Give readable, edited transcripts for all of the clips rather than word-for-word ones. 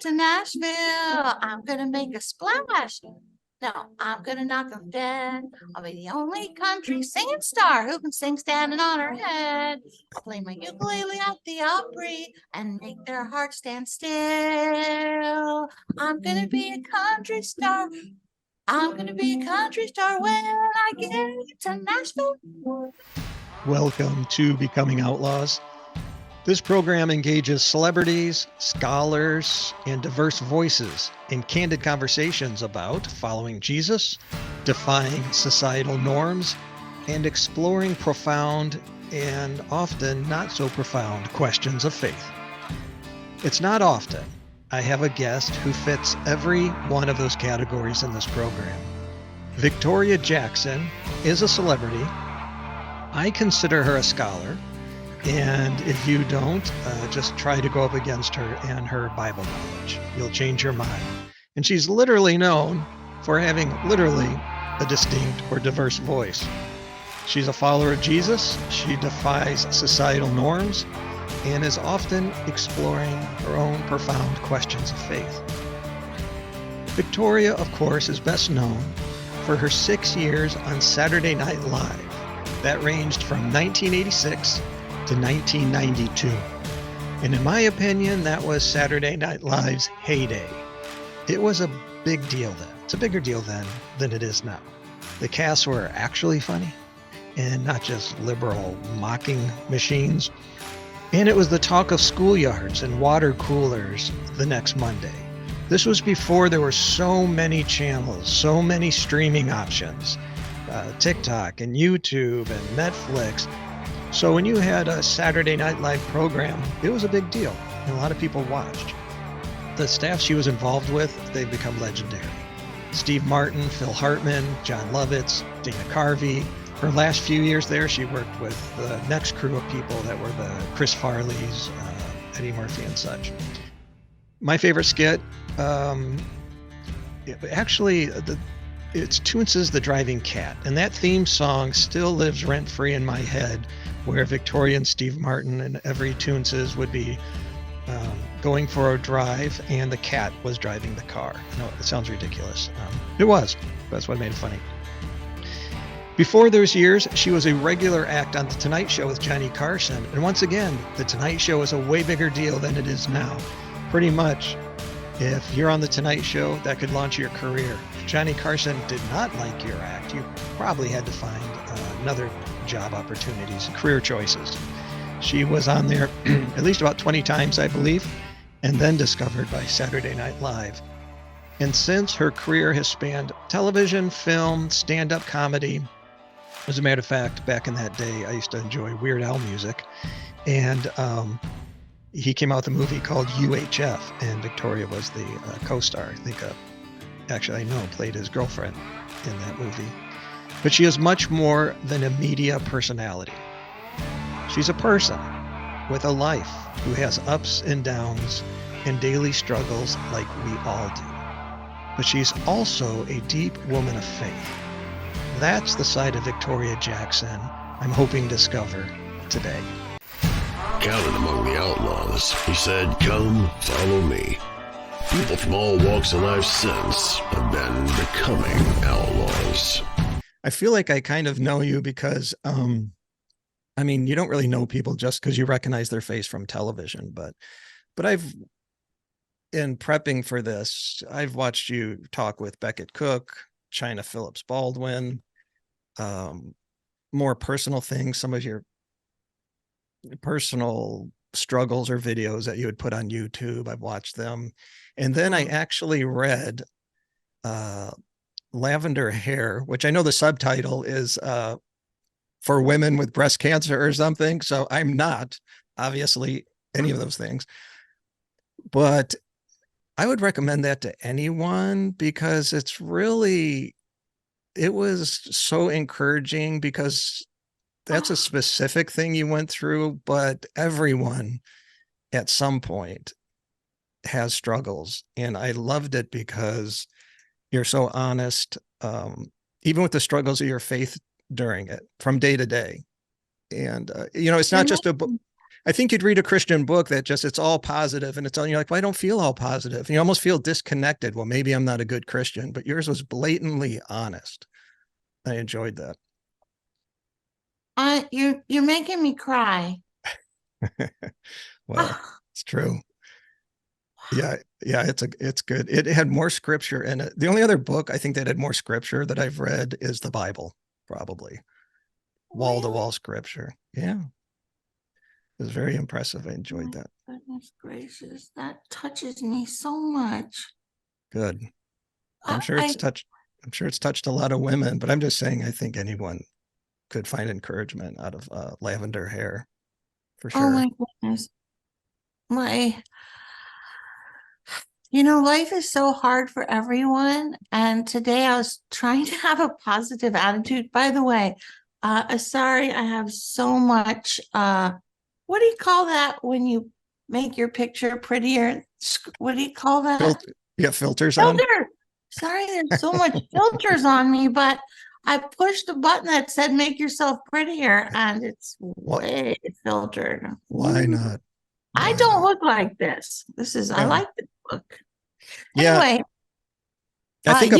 to Nashville. I'm gonna make a splash. No, I'm gonna knock 'em dead. I'll be the only country singing star who can sing standing on her head. I'll play my ukulele at the Opry and make their hearts stand still. I'm gonna be a country star. I'm gonna be a country star when I get to Nashville. Welcome to Becoming Outlaws. This program engages celebrities, scholars, and diverse voices in candid conversations about following Jesus, defying societal norms, and exploring profound and often not so profound questions of faith. It's not often I have a guest who fits every one of those categories in this program. Victoria Jackson is a celebrity. I consider her a scholar. And if you don't, just try to go up against her and her Bible knowledge. You'll change your mind. And she's literally known for having literally a distinct or diverse voice. She's a follower of Jesus. She defies societal norms and is often exploring her own profound questions of faith. Victoria, of course, is best known for her 6 years on Saturday Night Live. That ranged from 1986 to 1992. And in my opinion, that was Saturday Night Live's heyday. It was a big deal then. It's a bigger deal then than it is now. The casts were actually funny and not just liberal mocking machines. And it was the talk of schoolyards and water coolers the next Monday. This was before there were so many channels, so many streaming options, TikTok and YouTube and Netflix. So when you had a Saturday Night Live program, it was a big deal, and a lot of people watched. The staff she was involved with, they've become legendary. Steve Martin, Phil Hartman, John Lovitz, Dana Carvey. Her last few years there, she worked with the next crew of people that were the Chris Farleys, Eddie Murphy and such. My favorite skit, it's Toonce's The Driving Cat, and that theme song still lives rent-free in my head, where Victoria and Steve Martin and every Toonce's would be going for a drive, and the cat was driving the car. I know it sounds ridiculous. It was. That's what made it funny. Before those years, she was a regular act on The Tonight Show with Johnny Carson, and once again, The Tonight Show is a way bigger deal than it is now. Pretty much, if you're on The Tonight Show, that could launch your career. If Johnny Carson did not like your act, you probably had to find another job opportunities and career choices. She was on there at least about 20 times, I believe, and then discovered by Saturday Night Live. And since her career has spanned television, film, stand-up comedy. As a matter of fact, back in that day, I used to enjoy Weird Al music. And he came out with a movie called UHF, and Victoria was the co-star. I think, played his girlfriend in that movie. But she is much more than a media personality. She's a person with a life who has ups and downs and daily struggles like we all do. But she's also a deep woman of faith. That's the side of Victoria Jackson I'm hoping to discover today. Counted among the outlaws, he said, "Come, follow me." People from all walks of life since have been becoming outlaws. I feel like I kind of know you because, you don't really know people just because you recognize their face from television, but in prepping for this, I've watched you talk with Beckett Cook, Chynna Phillips Baldwin, more personal things, some of your personal struggles or videos that you would put on YouTube. I've watched them. And then I actually read Lavender Hair, which I know the subtitle is for women with breast cancer or something. So I'm not obviously any of those things, but I would recommend that to anyone because it was so encouraging because that's a specific thing you went through, but everyone at some point has struggles. And I loved it because you're so honest, even with the struggles of your faith during it from day to day. And, it's not just I think you'd read a Christian book that just, it's all positive and it's all, you're like, well, I don't feel all positive. You almost feel disconnected. Well, maybe I'm not a good Christian, but yours was blatantly honest. I enjoyed that. You're making me cry. Well, it's true. Yeah, it's good. It had more scripture in it. The only other book I think that had more scripture that I've read is the Bible, probably. Wall to wall scripture. Yeah. It was very impressive. I enjoyed that. Goodness gracious, that touches me so much. Good. I'm sure it's touched a lot of women, but I'm just saying I think anyone could find encouragement out of lavender hair for sure. Oh my goodness. Life is so hard for everyone. And today I was trying to have a positive attitude. By the way, sorry, I have so much, what do you call that when you make your picture prettier? What do you call that? You got filters on? Filter. Sorry, there's so much filters on me, but I pushed a button that said make yourself prettier and it's way filtered. Why not? I don't look like this. I like this book. Yeah. Anyway, I think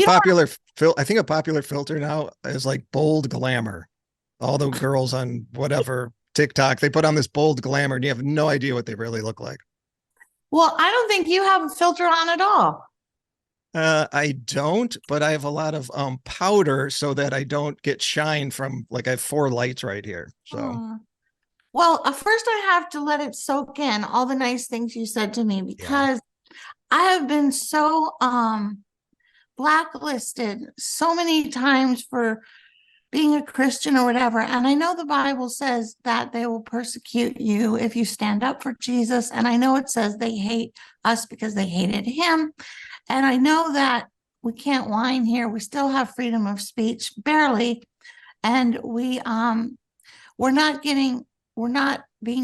a popular filter now is like bold glamour. All the girls on whatever TikTok, they put on this bold glamour and you have no idea what they really look like. Well, I don't think you have a filter on at all. I don't, but I have a lot of powder so that I don't get shine from, like, I have 4 lights right here. So well, first I have to let it soak in all the nice things you said to me, because I have been so blacklisted so many times for being a Christian or whatever. And I know the Bible says that they will persecute you if you stand up for Jesus. And I know it says they hate us because they hated him. And I know that we can't whine here. We still have freedom of speech, barely. And we're not being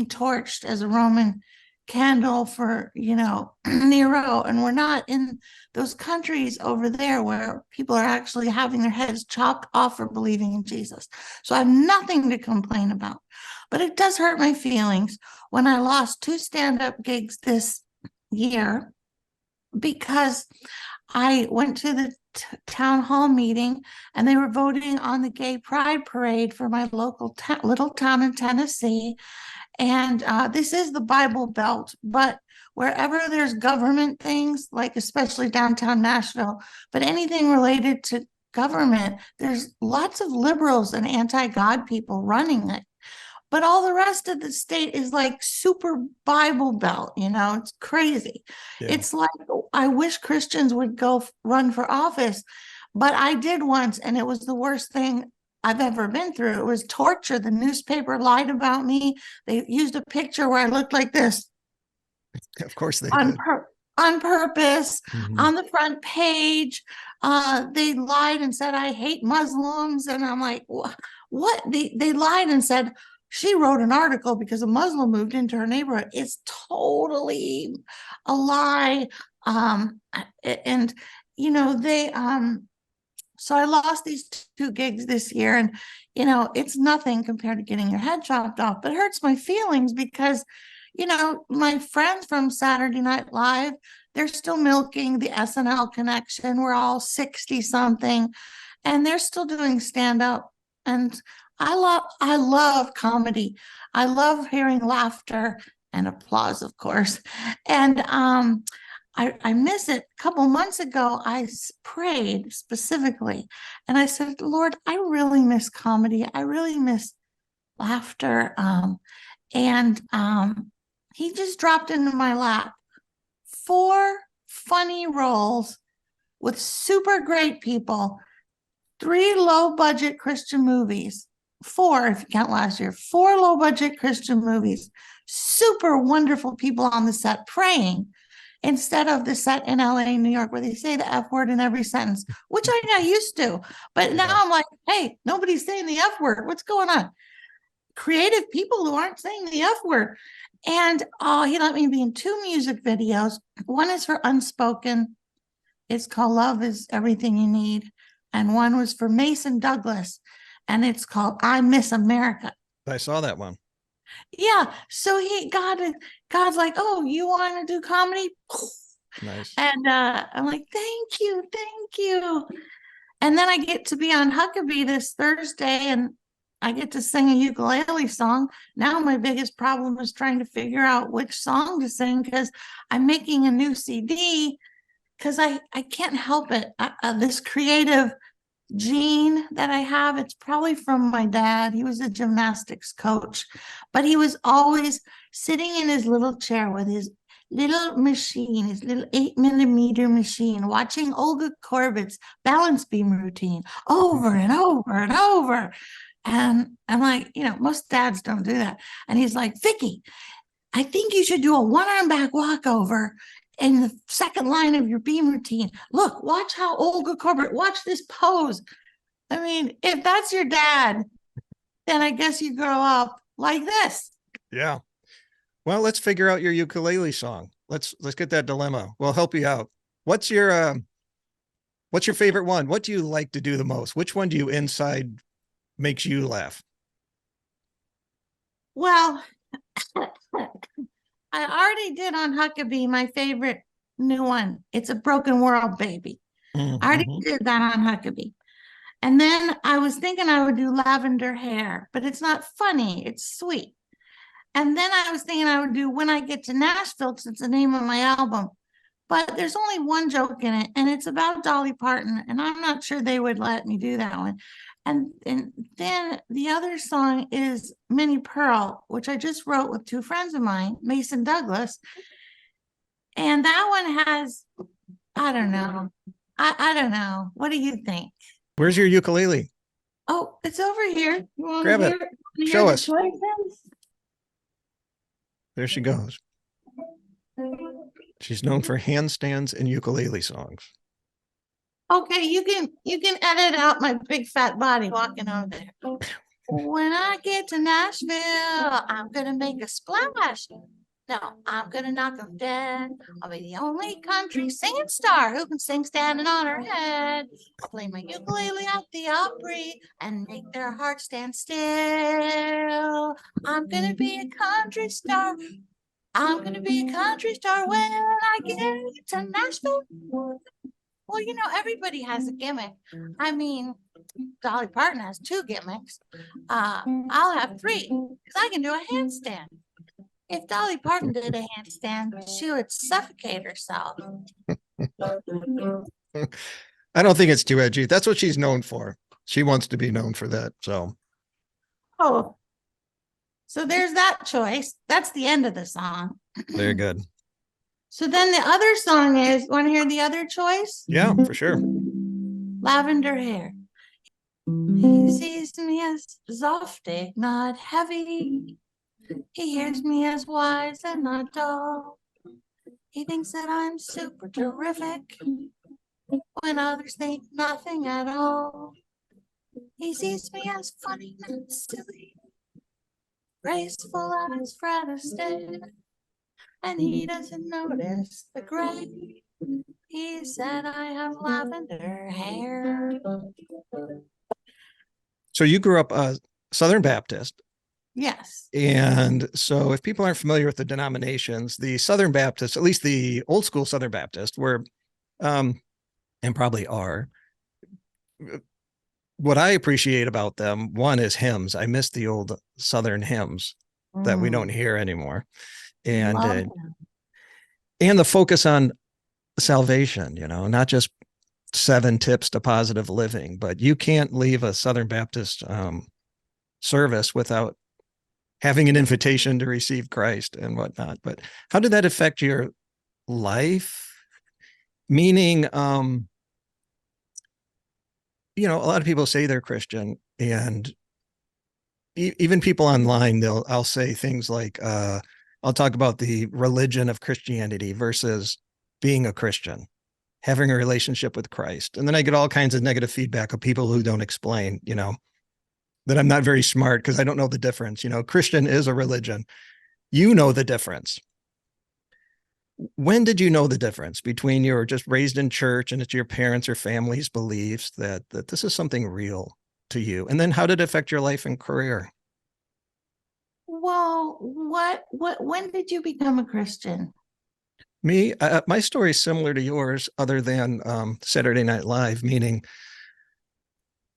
torched as a Roman candle for, Nero. And we're not in those countries over there where people are actually having their heads chopped off for believing in Jesus. So I have nothing to complain about. But it does hurt my feelings when I lost 2 stand-up gigs this year, because I went to the town hall meeting and they were voting on the gay pride parade for my local little town in Tennessee. And this is the Bible Belt, but wherever there's government things, like especially downtown Nashville, but anything related to government, there's lots of liberals and anti-God people running it. But all the rest of the state is like super Bible Belt, it's crazy. Yeah. It's like, I wish Christians would go run for office, but I did once, and it was the worst thing I've ever been through. It was torture. The newspaper lied about me. They used a picture where I looked like this. Of course they did. On purpose, on the front page. They lied and said, I hate Muslims. And I'm like, what? They lied and said, she wrote an article because a Muslim moved into her neighborhood. It's totally a lie. And, so I lost these 2 gigs this year, and, it's nothing compared to getting your head chopped off, but it hurts my feelings because, my friends from Saturday Night Live, they're still milking the SNL connection. We're all 60 something and they're still doing stand up. And I love comedy. I love hearing laughter and applause, of course. And I miss it. A couple months ago, I prayed specifically, and I said, Lord, I really miss comedy. I really miss laughter. And he just dropped into my lap 4 funny roles with super great people, 3 low-budget Christian movies. 4, if you count last year, 4 low-budget Christian movies, super wonderful people on the set praying, instead of the set in LA, New York, where they say the F word in every sentence, which I got used to. But now I'm like, hey, nobody's saying the F word. What's going on? Creative people who aren't saying the F word. And he let me be in 2 music videos. One is for Unspoken. It's called Love is Everything You Need. And one was for Mason Douglas, and it's called I Miss America. I saw that one. Yeah. So God's like, oh, you want to do comedy? Nice. And I'm like, thank you, thank you. And then I get to be on Huckabee this Thursday and I get to sing a ukulele song. Now my biggest problem is trying to figure out which song to sing because I'm making a new CD because I can't help it. This creative gene that I have, it's probably from my dad. He was a gymnastics coach, but he was always sitting in his little chair with his little machine, his little 8 millimeter machine, watching Olga Corbett's balance beam routine over and over and over. And I'm like, most dads don't do that. And he's like, Vicky, I think you should do a one-arm back walkover in the second line of your beam routine. Look, watch how Olga Corbett, watch this pose. I mean, if that's your dad, then I guess you grow up like this. Yeah. Well, let's figure out your ukulele song. Let's get that dilemma. We'll help you out. What's your favorite one? What do you like to do the most? Which one do you inside makes you laugh? Well, I already did on Huckabee my favorite new one. It's a broken world, baby. I already did that on Huckabee. And then I was thinking I would do lavender hair, but it's not funny. It's sweet. And then I was thinking I would do When I Get to Nashville, because it's the name of my album. But there's only one joke in it, and it's about Dolly Parton, and I'm not sure they would let me do that one. And then the other song is Minnie Pearl, which I just wrote with two friends of mine, Mason Douglas. And that one has, I don't know. I don't know. What do you think? Where's your ukulele? Oh, it's over here. You want Grab to it. hear Show the us. choices? There she goes. She's known for handstands and ukulele songs. Okay, you can edit out my big fat body walking over there. When I get to Nashville, I'm gonna make a splash. No, I'm gonna knock 'em dead. I'll be the only country singing star who can sing standing on her head. I'll play my ukulele at the Opry and make their hearts stand still. I'm gonna be a country star. I'm gonna be a country star when I get to Nashville. Well, everybody has a gimmick. I mean, Dolly Parton has 2 gimmicks. I'll have 3 because I can do a handstand. If Dolly Parton did a handstand, she would suffocate herself. I don't think it's too edgy. That's what she's known for. She wants to be known for that. So, Oh, so there's that choice. That's the end of the song. very good. So then the other song is, want to hear the other choice? Yeah, for sure. Lavender Hair. He sees me as softy, not heavy. He hears me as wise and not dull. He thinks that I'm super terrific when others think nothing at all. He sees me as funny, not silly, graceful as Fred Astaire, and he doesn't notice the gray. He said I have lavender hair. So you grew up Southern Baptist. Yes. And so if people aren't familiar with the denominations, the Southern Baptists, at least the old school Southern Baptist, were, and probably are, what I appreciate about them, one is hymns. I miss the old Southern hymns that we don't hear anymore. And the focus on salvation, not just 7 tips to positive living, but you can't leave a Southern Baptist service without having an invitation to receive Christ and whatnot. But how did that affect your life? Meaning, a lot of people say they're Christian, and even people online, I'll say things like, I'll talk about the religion of Christianity versus being a Christian, having a relationship with Christ. And then I get all kinds of negative feedback of people who don't explain, that I'm not very smart because I don't know the difference. Christian is a religion. You know the difference. When did you know the difference between you're just raised in church and it's your parents' or family's beliefs that this is something real to you? And then how did it affect your life and career? Well, when did you become a Christian? Me, my story is similar to yours, other than Saturday Night Live, meaning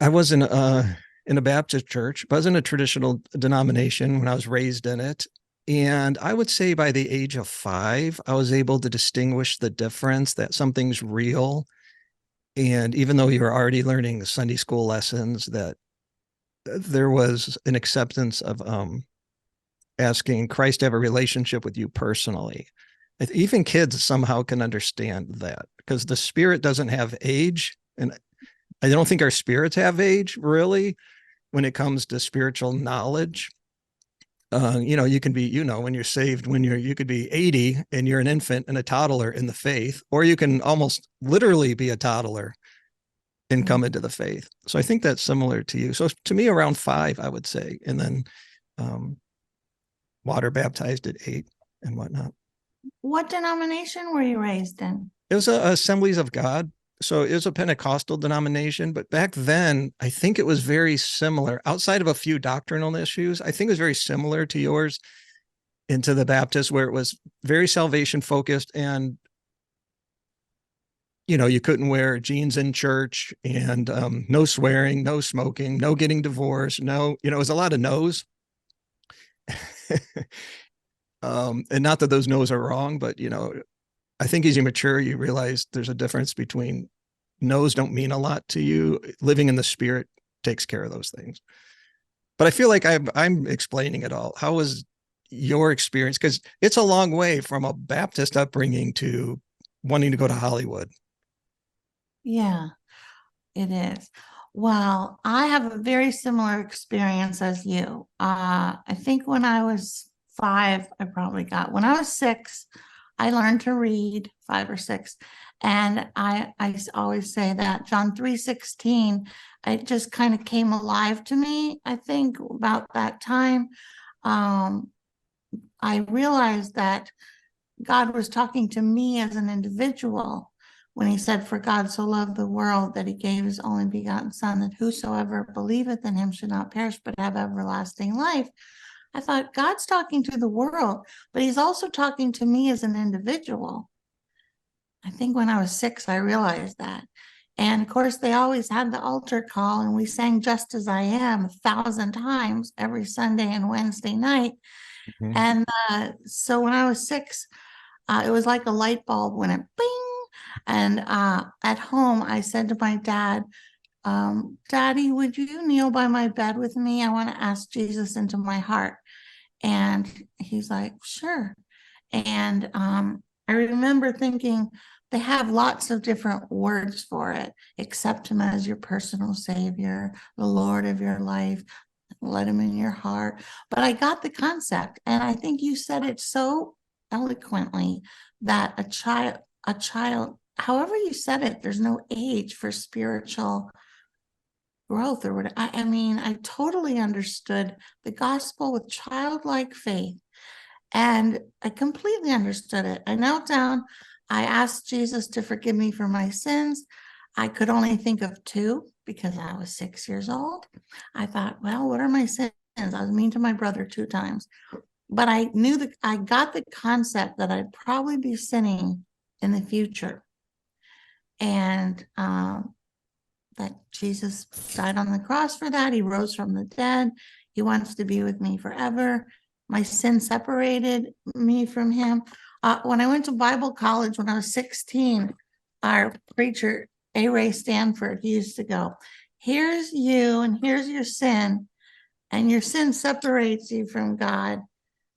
I was in a Baptist church, but I was in a traditional denomination when I was raised in it. And I would say by the age of 5, I was able to distinguish the difference that something's real. And even though you were already learning the Sunday school lessons, that there was an acceptance of asking Christ to have a relationship with you personally. Even kids somehow can understand that, because the spirit doesn't have age. And I don't think our spirits have age, really, when it comes to spiritual knowledge. You can be, when you're saved, you could be 80 and you're an infant and a toddler in the faith, or you can almost literally be a toddler and come into the faith. So I think that's similar to you. So to me, around 5, I would say, and then water baptized at 8 and whatnot. What denomination were you raised in? It was Assemblies of God. So it was a Pentecostal denomination, but back then, I think it was very similar, outside of a few doctrinal issues. I think it was very similar to yours, into the Baptist, where it was very salvation focused, and you couldn't wear jeans in church, and no swearing, no smoking, no getting divorced, no, it was a lot of no's. And not that those no's are wrong, but I think as you mature, you realize there's a difference between no's don't mean a lot to you. Living in the spirit takes care of those things. But I feel like I'm explaining it all. How was your experience? Because it's a long way from a Baptist upbringing to wanting to go to Hollywood. Yeah, it is. Well, I have a very similar experience as you. I think when I was 5, when I was 6, I learned to read, 5 or 6. And I always say that John 3:16, it just kind of came alive to me, I think, about that time. I realized that God was talking to me as an individual when he said, "For God so loved the world that he gave his only begotten Son, that whosoever believeth in him should not perish but have everlasting life." I thought, God's talking to the world, but he's also talking to me as an individual. I think when I was 6, I realized that. And of course, they always had the altar call, and we sang "Just As I Am" 1,000 times every Sunday and Wednesday night. Mm-hmm. And so when I was 6, it was like a light bulb went bing. And at home, I said to my dad, "Daddy, would you kneel by my bed with me? I want to ask Jesus into my heart." And he's like, "Sure." And I remember thinking, they have lots of different words for it. Accept him as your personal savior, the Lord of your life, let him in your heart. But I got the concept. And I think you said it so eloquently that a child, however you said it, there's no age for spiritual growth or what. I mean, I totally understood the gospel with childlike faith, and I completely understood it. I knelt down. I asked Jesus to forgive me for my sins. I could only think of 2 because I was 6 years old. I thought, well, what are my sins? I was mean to my brother 2 times. But I knew that I got the concept that I'd probably be sinning in the future. And that Jesus died on the cross for that. He rose from the dead. He wants to be with me forever. My sin separated me from him. When I went to Bible college when I was 16, our preacher, A. Ray Stanford, he used to go, "Here's you and here's your sin, and your sin separates you from God.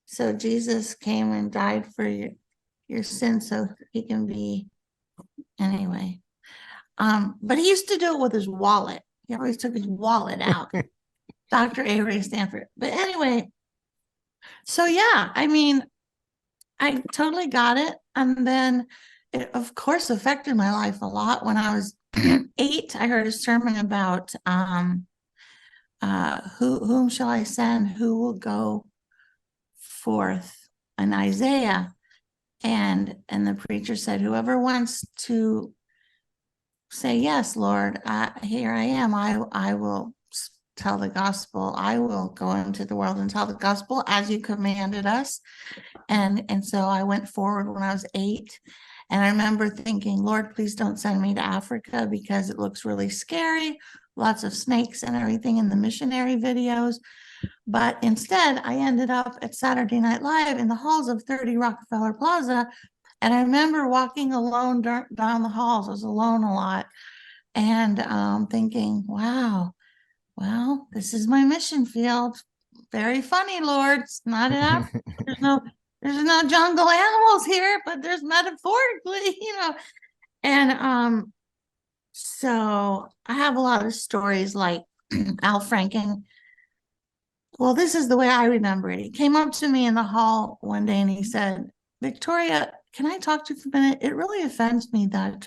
So Jesus came and died for your sin so he can be," anyway. But he used to do it with his wallet. He always took his wallet out. Dr. A. Ray Stanford. But anyway, so yeah, I mean, I totally got it. And then it, of course, affected my life a lot. When I was 8, I heard a sermon about whom shall I send? Who will go forth? In Isaiah. And the preacher said, "Whoever wants to say, 'Yes, Lord, here I am. I will tell the gospel. I will go into the world and tell the gospel as you commanded us. And so I went forward when I was 8. And I remember thinking, Lord, please don't send me to Africa because it looks really scary. Lots of snakes and everything in the missionary videos. But instead, I ended up at Saturday Night Live in the halls of 30 Rockefeller Plaza. And I remember walking alone down the halls. I was alone a lot. And thinking, wow, well, this is my mission field. Very funny, Lord. It's not in Africa. There's no jungle animals here, but there's metaphorically, And so I have a lot of stories like Al Franken. Well, this is the way I remember it. He came up to me in the hall one day and he said, Victoria, can I talk to you for a minute? It really offends me that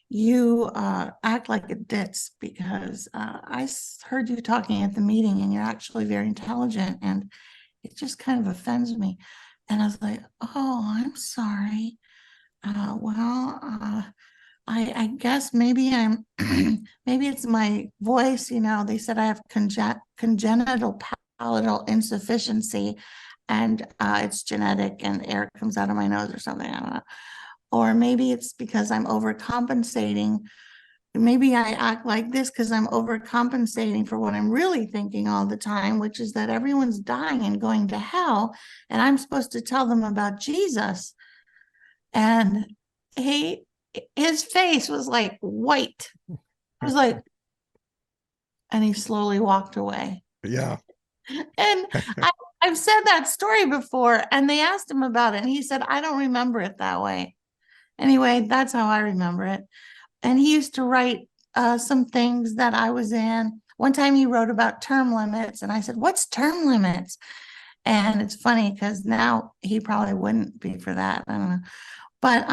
you act like a ditz because I heard you talking at the meeting and you're actually very intelligent and it just kind of offends me. And I was like, oh, I'm sorry. I guess maybe maybe it's my voice, they said I have congenital palatal insufficiency and it's genetic and air comes out of my nose or something. I don't know. Or maybe it's because I'm overcompensating. Maybe I act like this because I'm overcompensating for what I'm really thinking all the time, which is that everyone's dying and going to hell, and I'm supposed to tell them about Jesus. And his face was like white. I was like, and he slowly walked away. Yeah. And I've said that story before, and they asked him about it, and he said, I don't remember it that way. Anyway, that's how I remember it. And he used to write some things that I was in. One time he wrote about term limits, and I said, what's term limits? And it's funny because now he probably wouldn't be for that. I don't know. But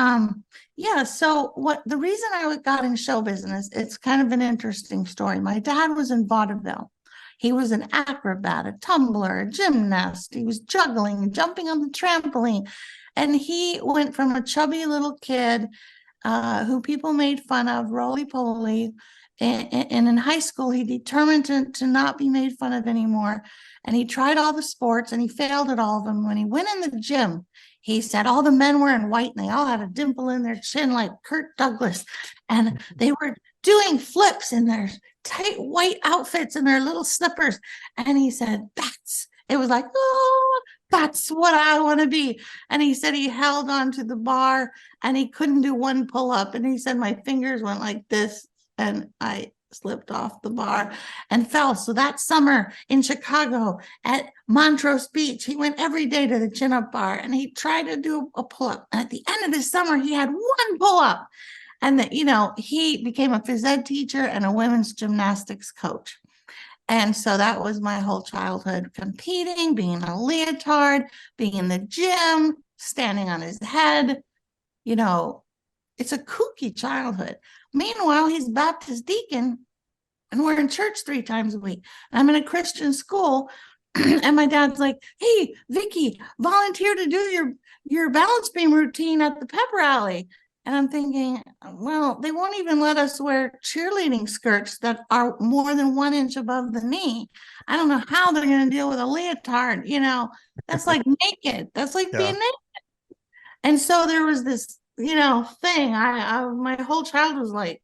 yeah, so the reason I got in show business, it's kind of an interesting story. My dad was in vaudeville. He was an acrobat, a tumbler, a gymnast. He was juggling, jumping on the trampoline. And he went from a chubby little kid who people made fun of, roly-poly. And in high school, he determined to not be made fun of anymore. And he tried all the sports and he failed at all of them. When he went in the gym, he said all the men were in white and they all had a dimple in their chin like Kirk Douglas. And they were doing flips in their tight white outfits and their little slippers. And he said, it was like, oh, that's what I want to be. And he said he held on to the bar and he couldn't do one pull-up. And he said, my fingers went like this and I slipped off the bar and fell. So that summer in Chicago at Montrose Beach, he went every day to the chin-up bar and he tried to do a pull-up. And at the end of the summer, he had one pull-up. And he became a phys ed teacher and a women's gymnastics coach. And so that was my whole childhood, competing, being a leotard, being in the gym, standing on his head. It's a kooky childhood. Meanwhile, he's Baptist deacon and we're in church 3 times a week. I'm in a Christian school and my dad's like, hey, Vicky, volunteer to do your balance beam routine at the pep rally. And I'm thinking, well, they won't even let us wear cheerleading skirts that are more than 1 inch above the knee. I don't know how they're going to deal with a leotard. That's like naked. That's like being naked. And so there was this, thing. My whole child was like,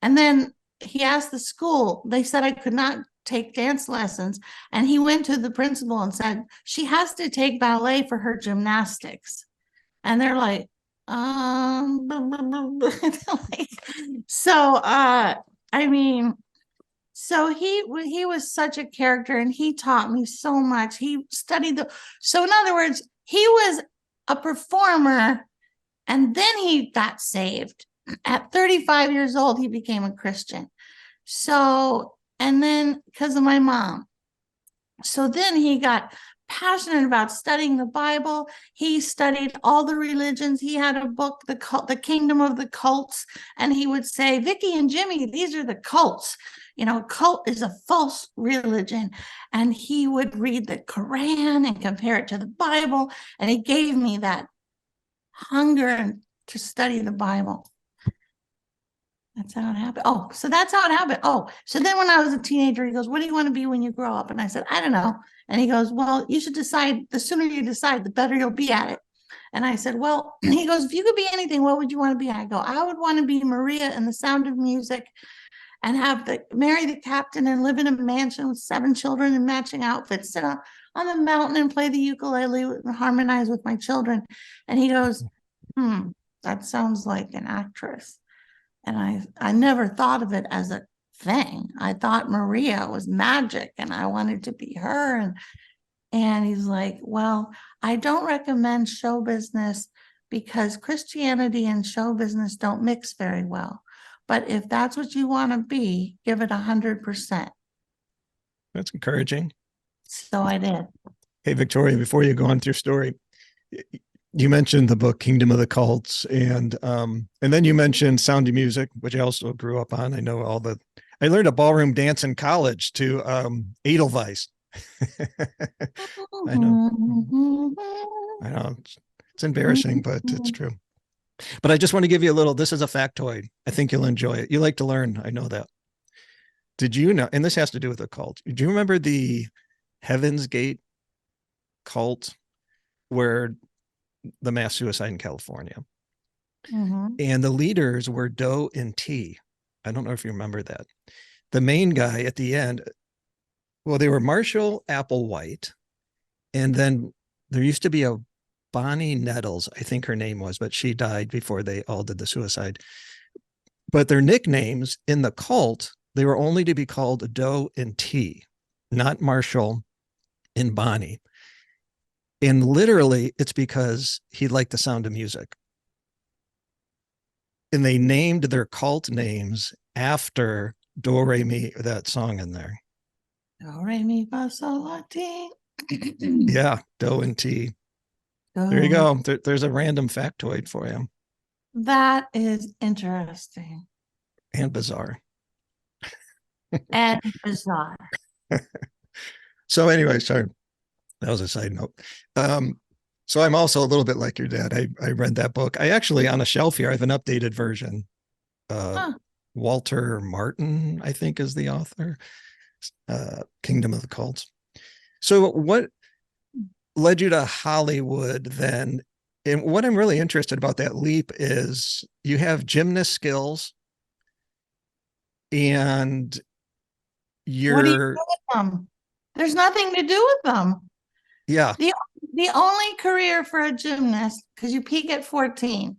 and then he asked the school, they said I could not take dance lessons. And he went to the principal and said, she has to take ballet for her gymnastics. And they're like, so he was such a character and he taught me so much. He studied so in other words, he was a performer and then he got saved. At 35 years old, he became a Christian. So, and then because of my mom. So then he got passionate about studying the Bible. He studied all the religions. He had a book, The Kingdom of the Cults, and he would say, Vicky and Jimmy, these are the cults. Cult is a false religion. And he would read the Quran and compare it to the Bible. And he gave me that hunger to study the Bible. That's how it happened. Oh, so that's how it happened. Oh, so then when I was a teenager, he goes, "What do you want to be when you grow up?" And I said, "I don't know." And he goes, "Well, you should decide. The sooner you decide, the better you'll be at it." And I said, "Well," he goes, "if you could be anything, what would you want to be?" I go, "I would want to be Maria in The Sound of Music and marry the captain and live in a mansion with 7 children in matching outfits, sit on the mountain and play the ukulele and harmonize with my children." And he goes, "That sounds like an actress." And I never thought of it as a thing. I thought Maria was magic and I wanted to be her. And he's like, "Well, I don't recommend show business because Christianity and show business don't mix very well. But if that's what you want to be, give it 100%. That's encouraging. So I did. Hey, Victoria, before you go on with your story, you mentioned the book Kingdom of the Cults, and then you mentioned Sound of Music, which I also grew up on. I know I learned a ballroom dance in college to Edelweiss. I know it's embarrassing, but it's true. But I just want to give you this is a factoid. I think you'll enjoy it. You like to learn. I know that. Did you know, and this has to do with a cult. Do you remember the Heaven's Gate cult where the mass suicide in California? And the leaders were Doe and T. I don't know if you remember that. The main guy at the end, well, they were Marshall Applewhite. And then there used to be a Bonnie Nettles, I think her name was, but she died before they all did the suicide. But their nicknames in the cult, they were only to be called Doe and T, not Marshall and Bonnie. And literally, it's because he liked the Sound of Music. And they named their cult names after Do Re Mi, that song in there. Do Re Mi Fa Sol La Ti. Yeah, Do and T. There you go. There's a random factoid for you. That is interesting. And bizarre. And bizarre. So anyway, sorry. That was a side note. So I'm also a little bit like your dad. I read that book. I actually, on a shelf here, I have an updated version. Walter Martin, I think, is the author. Kingdom of the Cults. So what led you to Hollywood then? And what I'm really interested about that leap is you have gymnast skills and what do you do with them? There's nothing to do with them. Yeah. The only career for a gymnast, because you peak at 14,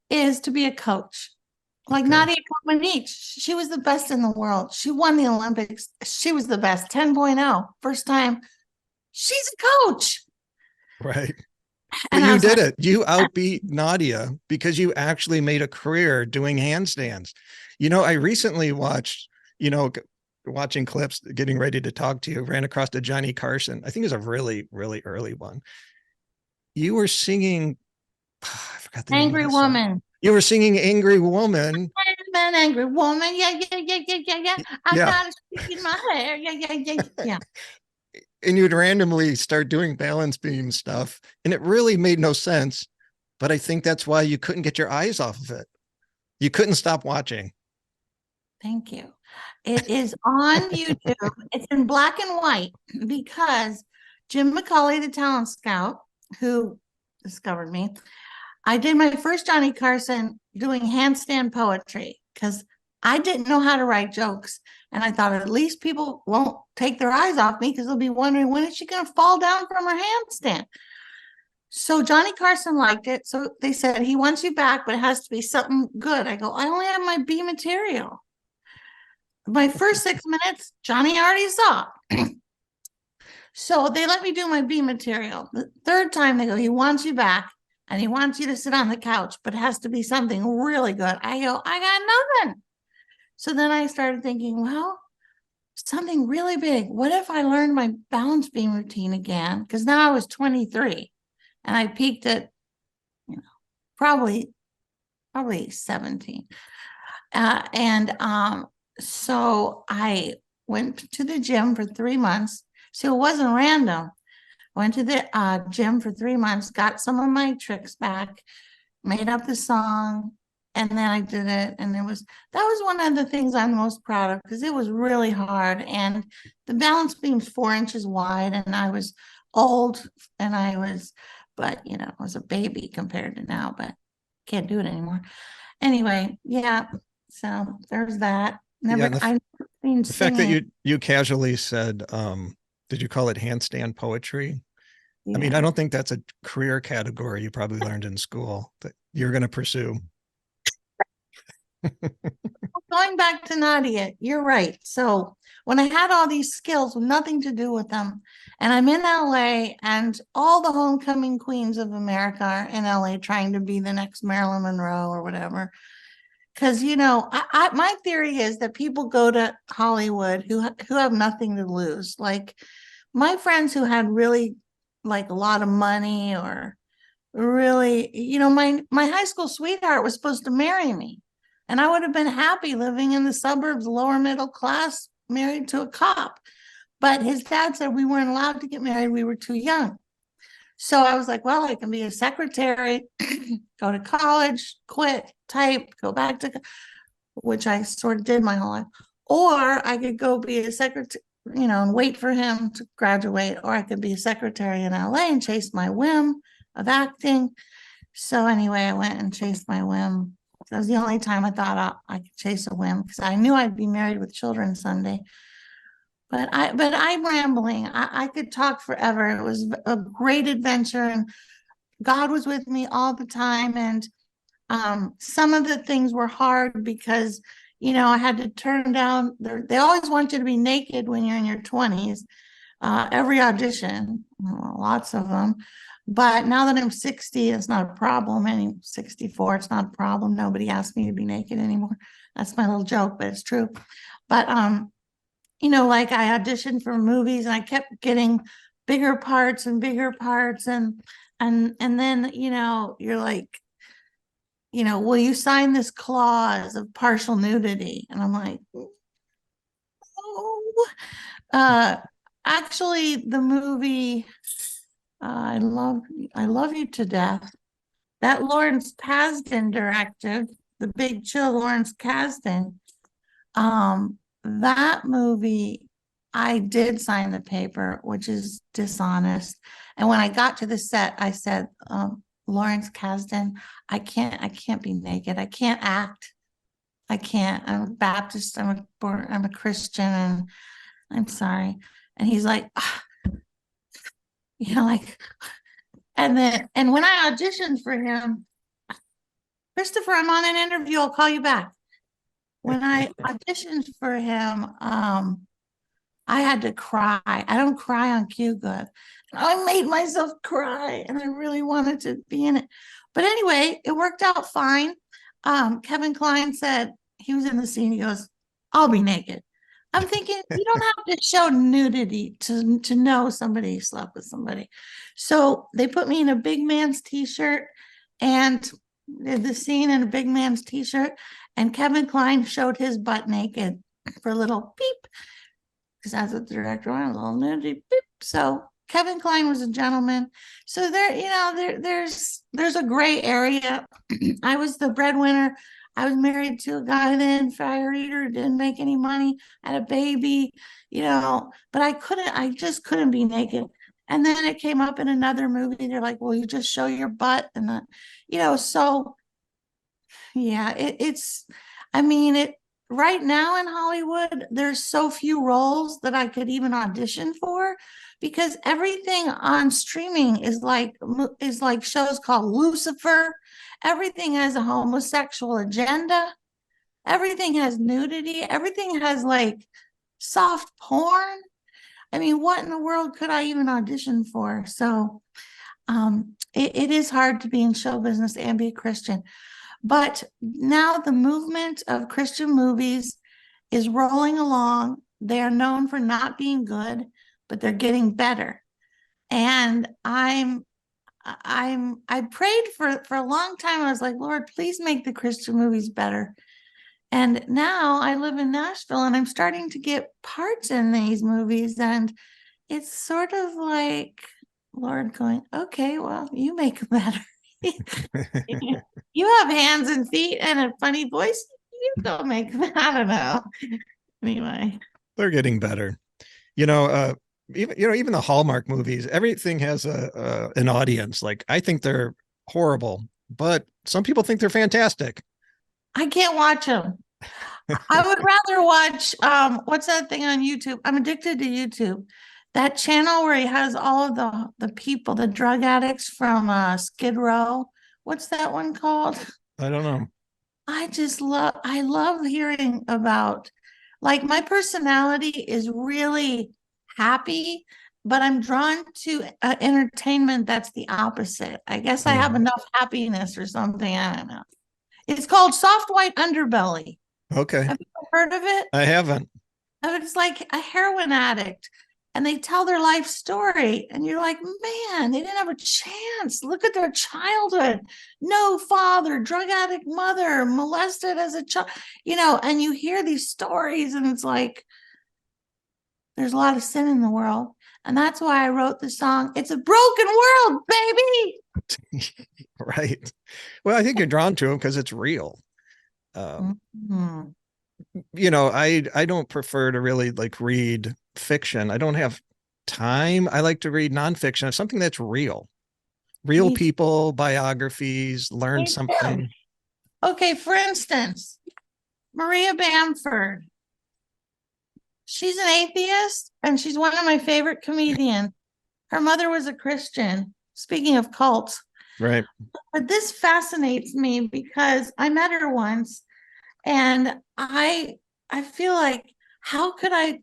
is to be a coach. Like Nadia Comaneci, she was the best in the world. She won the Olympics. She was the best, 10.0, first time. She's a coach. Right. But you did it. You outbeat Nadia because you actually made a career doing handstands. I recently watched, watching clips, getting ready to talk to you, ran across the Johnny Carson. I think it was a really, really early one. You were singing, I forgot the Angry Woman. You were singing Angry Woman. I'm an angry woman. Yeah. I got a stick in my hair. Yeah. And you'd randomly start doing balance beam stuff. And it really made no sense. But I think that's why you couldn't get your eyes off of it. You couldn't stop watching. Thank you. It is on YouTube. It's in black and white because Jim McCauley, the talent scout, who discovered me, I did my first Johnny Carson doing handstand poetry because I didn't know how to write jokes. And I thought at least people won't take their eyes off me because they'll be wondering, when is she going to fall down from her handstand? So Johnny Carson liked it. So they said, he wants you back, but it has to be something good. I go, I only have my B material. My first 6 minutes, Johnny already saw. So they let me do my B material. The third time they go, he wants you back and he wants you to sit on the couch, but it has to be something really good. I go, I got nothing. So then I started thinking, well, something really big. What if I learned my balance beam routine again? Because now I was 23 and I peaked at, probably 17. So I went to the gym for 3 months. So it wasn't random. Went to the gym for 3 months, got some of my tricks back, made up the song, And then I did it, and that was one of the things I'm most proud of, because it was really hard, and the balance beam's 4 inches wide, and I was old, and but I was a baby compared to now, but can't do it anymore. Anyway, yeah. So there's that. Yeah, I've seen the fact that singing. you casually said, did you call it handstand poetry? I mean, Yeah. I don't think that's a career category you probably learned in school that you're going to pursue. Going back to Nadia, you're right. So when I had all these skills with nothing to do with them, and I'm in LA, and all the homecoming queens of America are in LA trying to be the next Marilyn Monroe or whatever. Because my theory is that people go to Hollywood who have nothing to lose. Like my friends who had really like a lot of money, or really, my high school sweetheart was supposed to marry me, and I would have been happy living in the suburbs, lower middle class, married to a cop. But his dad said we weren't allowed to get married. We were too young. So I was like, well, I can be a secretary, go to college, quit, type, go back to, which I sort of did my whole life. Or I could go be a secretary, and wait for him to graduate, or I could be a secretary in LA and chase my whim of acting. So anyway, I went and chased my whim. That was the only time I thought I could chase a whim, because I knew I'd be married with children someday. But I'm rambling. I could talk forever. It was a great adventure, and God was with me all the time. And some of the things were hard because, I had to turn down. They always want you to be naked when you're in your 20s. Every audition, lots of them. But now that I'm 60, it's not a problem. And 64, it's not a problem. Nobody asks me to be naked anymore. That's my little joke, but it's true. But like I auditioned for movies, and I kept getting bigger parts and bigger parts, and then you're like, will you sign this clause of partial nudity? And I'm like, oh. Actually, the movie I love you to death, that Lawrence Kasdan directed, The Big Chill, Lawrence Kasdan. That movie, I did sign the paper, which is dishonest. And when I got to the set, I said, Lawrence Kasdan, I can't be naked. I can't act. I can't. I'm a Baptist. I'm a Christian, and I'm sorry. And he's like, like, and when I auditioned for him, Christopher, I'm on an interview. I'll call you back. When I auditioned for him, I had to cry. I don't cry on cue good. I made myself cry, and I really wanted to be in it. But anyway, it worked out fine. Kevin Kline said, he was in the scene. He goes, I'll be naked. I'm thinking, you don't have to show nudity to know somebody slept with somebody. So they put me in a big man's t-shirt, and did the scene in a big man's t-shirt, and Kevin Kline showed his butt naked for a little beep, because that's what the director wanted, a little nudity beep. So Kevin Kline was a gentleman. So there's a gray area. I was the breadwinner. I was married to a guy then, fire eater, didn't make any money, had a baby, but I just couldn't be naked. And then it came up in another movie. They're like, well, you just show your butt, and so yeah, right now in Hollywood, there's so few roles that I could even audition for, because everything on streaming is like shows called Lucifer. Everything has a homosexual agenda. Everything has nudity. Everything has like soft porn. I mean, what in the world could I even audition for? So it is hard to be in show business and be a Christian. But now the movement of Christian movies is rolling along. They are known for not being good, but they're getting better. And I prayed for a long time. I was like, Lord, please make the Christian movies better. And now I live in Nashville, and I'm starting to get parts in these movies. And it's sort of like Lord going, okay, well, you make them better. You have hands and feet and a funny voice. You don't make that. I don't know. Anyway. They're getting better. Even the Hallmark movies, everything has an audience. Like, I think they're horrible, but some people think they're fantastic. I can't watch them. I would rather watch what's that thing on YouTube? I'm addicted to YouTube. That channel where he has all of the people, the drug addicts from Skid Row. What's that one called? I don't know. I love hearing about, like, my personality is really happy, but I'm drawn to entertainment that's the opposite. I guess I have enough happiness or something. I don't know. It's called Soft White Underbelly. Okay. Have you heard of it? I haven't. It's like a heroin addict, and they tell their life story, and you're like, man, they didn't have a chance. Look at their childhood. No father, drug addict mother, molested as a child, and you hear these stories, and it's like, there's a lot of sin in the world. And that's why I wrote the song, It's a Broken World, Baby. Right. Well, I think you're drawn to them because it's real. Mm-hmm. I don't prefer to really like read fiction. I don't have time. I like to read nonfiction, something that's real people, biographies, learn something. Okay. For instance, Maria Bamford. She's an atheist and she's one of my favorite comedians. Her mother was a Christian. Speaking of cults. Right. But this fascinates me because I met her once, and I feel like, how could I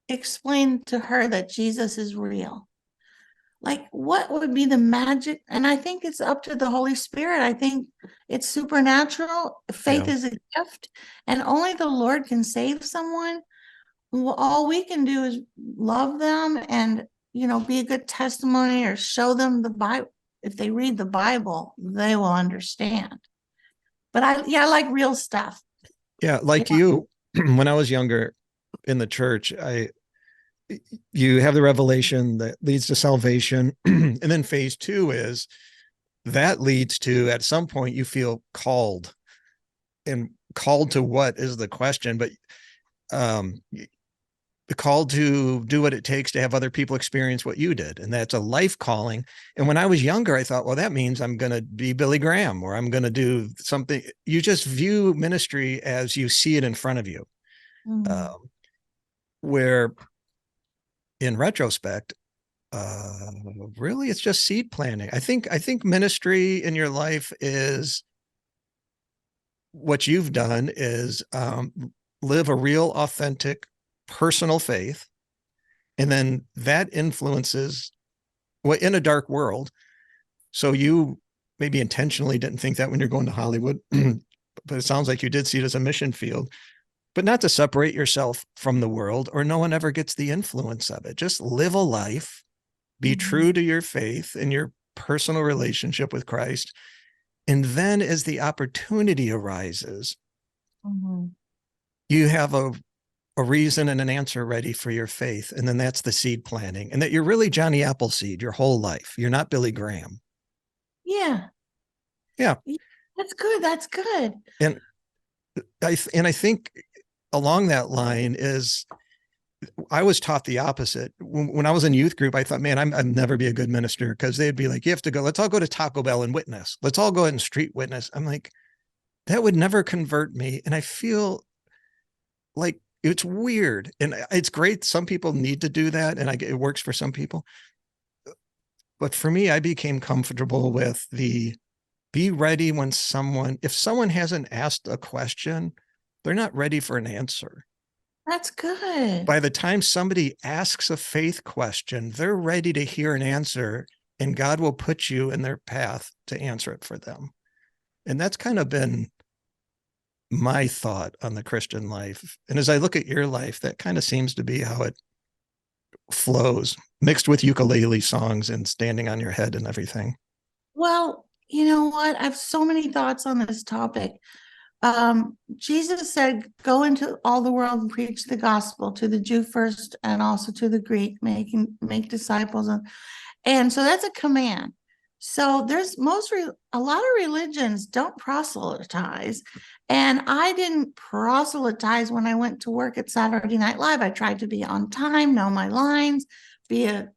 explain to her that Jesus is real? Like, what would be the magic? And I think it's up to the Holy Spirit. I think it's supernatural. Faith is a gift, and only the Lord can save someone. Well, all we can do is love them and, be a good testimony, or show them the Bible. If they read the Bible, they will understand. But I like real stuff. Yeah. Like you, when I was younger in the church, you have the revelation that leads to salvation. And then phase 2 is that leads to, at some point, you feel called, and called to what is the question, but the call to do what it takes to have other people experience what you did. And that's a life calling. And when I was younger, I thought, well, that means I'm going to be Billy Graham, or I'm going to do something. You just view ministry as you see it in front of you. Mm-hmm. Where in retrospect, really, it's just seed planting. I think ministry in your life is, what you've done is live a real, authentic, personal faith, and then that influences in a dark world. So you maybe intentionally didn't think that when you're going to Hollywood, but it sounds like you did see it as a mission field, but not to separate yourself from the world, or no one ever gets the influence of it. Just live a life, be true to your faith and your personal relationship with Christ. And then as the opportunity arises, you have a reason and an answer ready for your faith. And then that's the seed planting, and that you're really Johnny Appleseed your whole life. You're not Billy Graham. Yeah. That's good. That's good. And I think along that line is, I was taught the opposite. When I was in youth group, I thought, man, I'd never be a good minister, because they'd be like, you have to go, let's all go to Taco Bell and witness. Let's all go ahead and street witness. I'm like, that would never convert me. And I feel like it's weird, and it's great. Some people need to do that, and it works for some people. But for me, I became comfortable with be ready when if someone hasn't asked a question, they're not ready for an answer. That's good. By the time somebody asks a faith question, they're ready to hear an answer, and God will put you in their path to answer it for them. And that's kind of been my thought on the Christian life. And as I look at your life, that kind of seems to be how it flows, mixed with ukulele songs and standing on your head and everything. Well, you know what? I have so many thoughts on this topic. Jesus said, go into all the world and preach the gospel to the Jew first and also to the Greek, make disciples. And so that's a command. So there's a lot of religions don't proselytize. And I didn't proselytize when I went to work at Saturday Night Live. I tried to be on time, know my lines, be a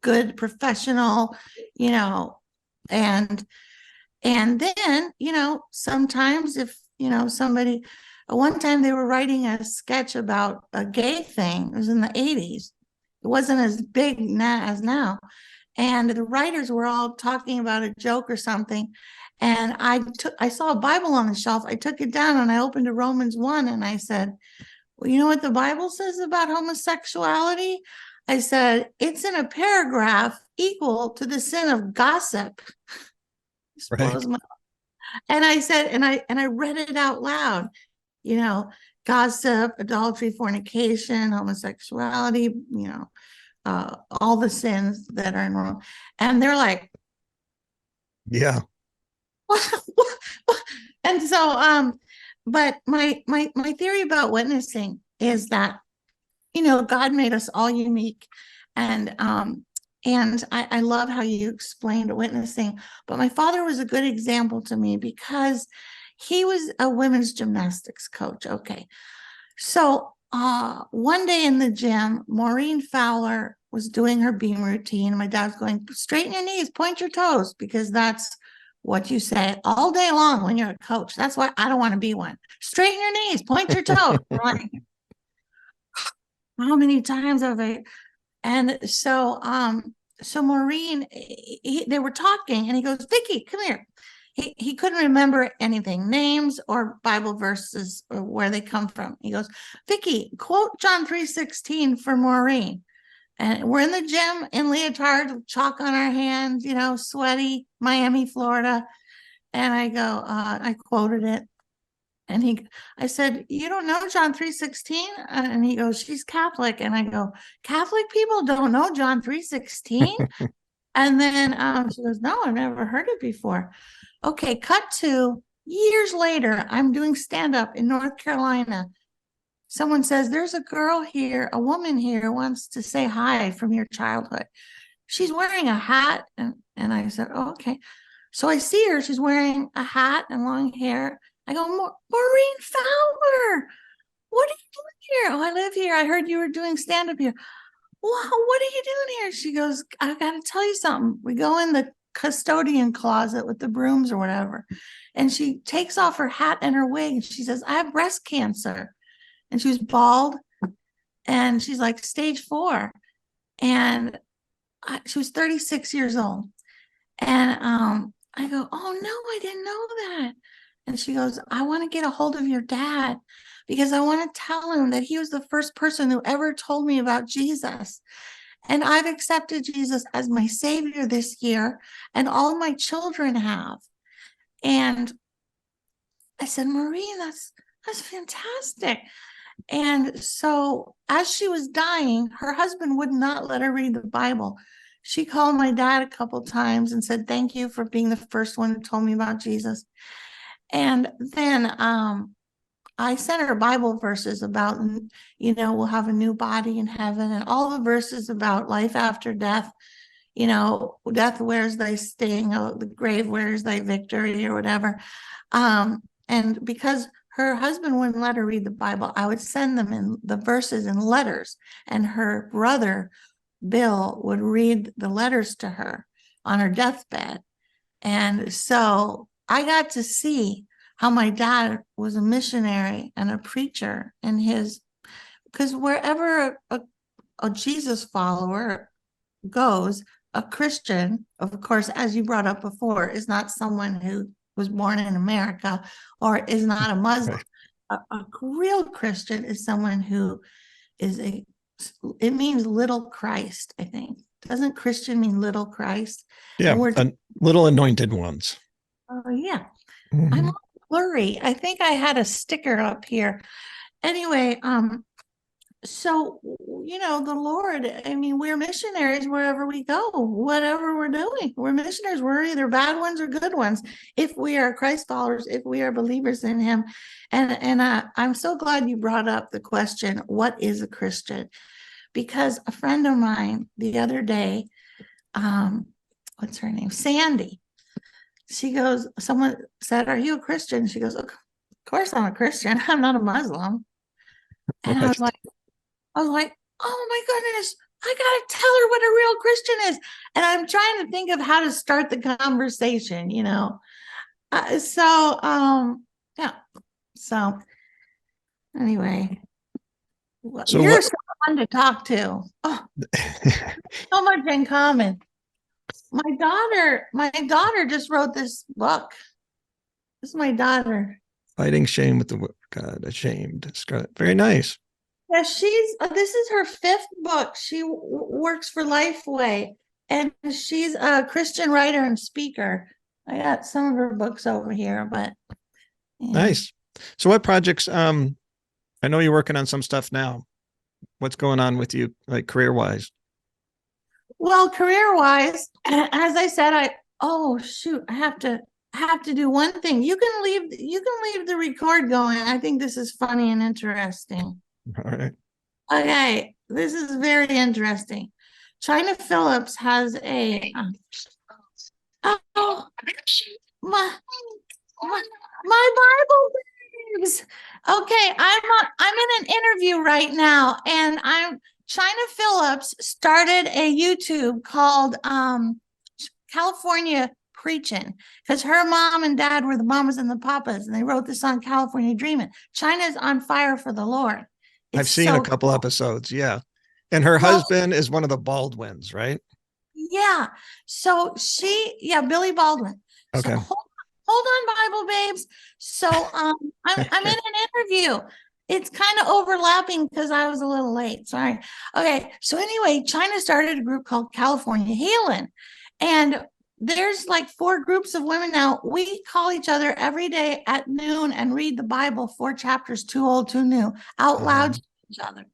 good professional, and then, sometimes if, somebody, one time they were writing a sketch about a gay thing. It was in the 80s. It wasn't as big as now. And the writers were all talking about a joke or something. And I saw a Bible on the shelf. I took it down and I opened to Romans 1 and I said, well, you know what the Bible says about homosexuality? I said, it's in a paragraph equal to the sin of gossip. Right. And I said, and I read it out loud, gossip, adultery, fornication, homosexuality, all the sins that are in the world. And they're like, Yeah. and so, but my theory about witnessing is that, God made us all unique. And I love how you explained witnessing, but my father was a good example to me because he was a women's gymnastics coach. Okay. So one day in the gym, Maureen Fowler was doing her beam routine. My dad's going, straighten your knees, point your toes, because that's what you say all day long when you're a coach. That's why I don't want to be one. Straighten your knees, point your toes. Like, how many times have I? And so Maureen, they were talking, and he goes, Vicky, come here. He couldn't remember anything, names or Bible verses or where they come from. He goes, Vicky, quote John 3:16 for Maureen. And we're in the gym in leotard, chalk on our hands, sweaty, Miami, Florida. And I go, I quoted it. And I said, you don't know John 3:16? And he goes, she's Catholic. And I go, Catholic people don't know John 3:16? And then she goes, no, I've never heard it before. Okay, cut to years later, I'm doing stand-up in North Carolina. Someone says, there's a girl here, a woman here wants to say hi from your childhood. She's wearing a hat. And I said, oh, okay. So I see her, she's wearing a hat and long hair. I go, Maureen Fowler, what are you doing here? Oh, I live here. I heard you were doing stand-up here. Wow, what are you doing here? She goes, I got to tell you something. We go in the custodian closet with the brooms or whatever. And she takes off her hat and her wig. And she says, I have breast cancer. And she was bald. And she's like stage 4. And she was 36 years old. And I go, oh, no, I didn't know that. And she goes, I want to get a hold of your dad because I want to tell him that he was the first person who ever told me about Jesus. And I've accepted Jesus as my savior this year, and all my children have. And I said, Maureen, that's fantastic. And so as she was dying, her husband would not let her read the Bible. She called my dad a couple times and said, thank you for being the first one who told me about Jesus. And then I sent her Bible verses about, we'll have a new body in heaven, and all the verses about life after death. Death wears thy sting, the grave wears thy victory, or whatever. And because her husband wouldn't let her read the Bible, I would send them in the verses in letters, and her brother, Bill, would read the letters to her on her deathbed. And so I got to see how my dad was a missionary and a preacher, and because wherever a Jesus follower goes, a Christian, of course, as you brought up before, is not someone who was born in America or is not a Muslim. Right. A real Christian is someone who is it means little Christ, I think. Doesn't Christian mean little Christ? Yeah, little anointed ones. Oh, yeah. Mm-hmm. I'm blurry. I think I had a sticker up here. Anyway, so, the Lord, I mean, we're missionaries wherever we go, whatever we're doing. We're missionaries. We're either bad ones or good ones. If we are Christ followers, if we are believers in him. And I'm so glad you brought up the question, what is a Christian? Because a friend of mine the other day what's her name? Sandy. She goes, someone said, "Are you a Christian?" She goes, "Of course I'm a Christian. I'm not a Muslim." And I Right. was like, oh my goodness, I gotta tell her what a real Christian is. And I'm trying to think of how to start the conversation, you know. Yeah. So anyway, So you're what? so fun to talk to. Oh, so much in common. My daughter just wrote this book. This is my daughter. Fighting shame with the word God, ashamed. Very nice. Yeah, this is her fifth book. She works for Lifeway, and she's a Christian writer and speaker. I got some of her books over here, but yeah. Nice. So what projects? I know you're working on some stuff now. What's going on with you, like career wise? Well, career wise, as I said, oh shoot, I have to do one thing. You can leave the record going. I think this is funny and interesting. All right. Okay, this is very interesting. Chynna Phillips has oh, my my Bible babes. Okay, I'm in an interview right now, and Chynna Phillips started a YouTube called California Preachin', because her mom and dad were the mamas and the papas, and they wrote the song California Dreamin'. Chynna's on fire for the Lord. I've It's seen so a couple cool. episodes. Yeah. And her Well, husband is one of the Baldwins, right? yeah. So Billy Baldwin. So Okay. hold on, Bible babes. So I'm in an interview. It's kind of overlapping because I was a little late. Sorry. Okay. So anyway, Chynna started a group called California Healing. And there's like 4 groups of women now. We call each other every day at noon and read the Bible, 4 chapters, too old, too new, out loud to each other.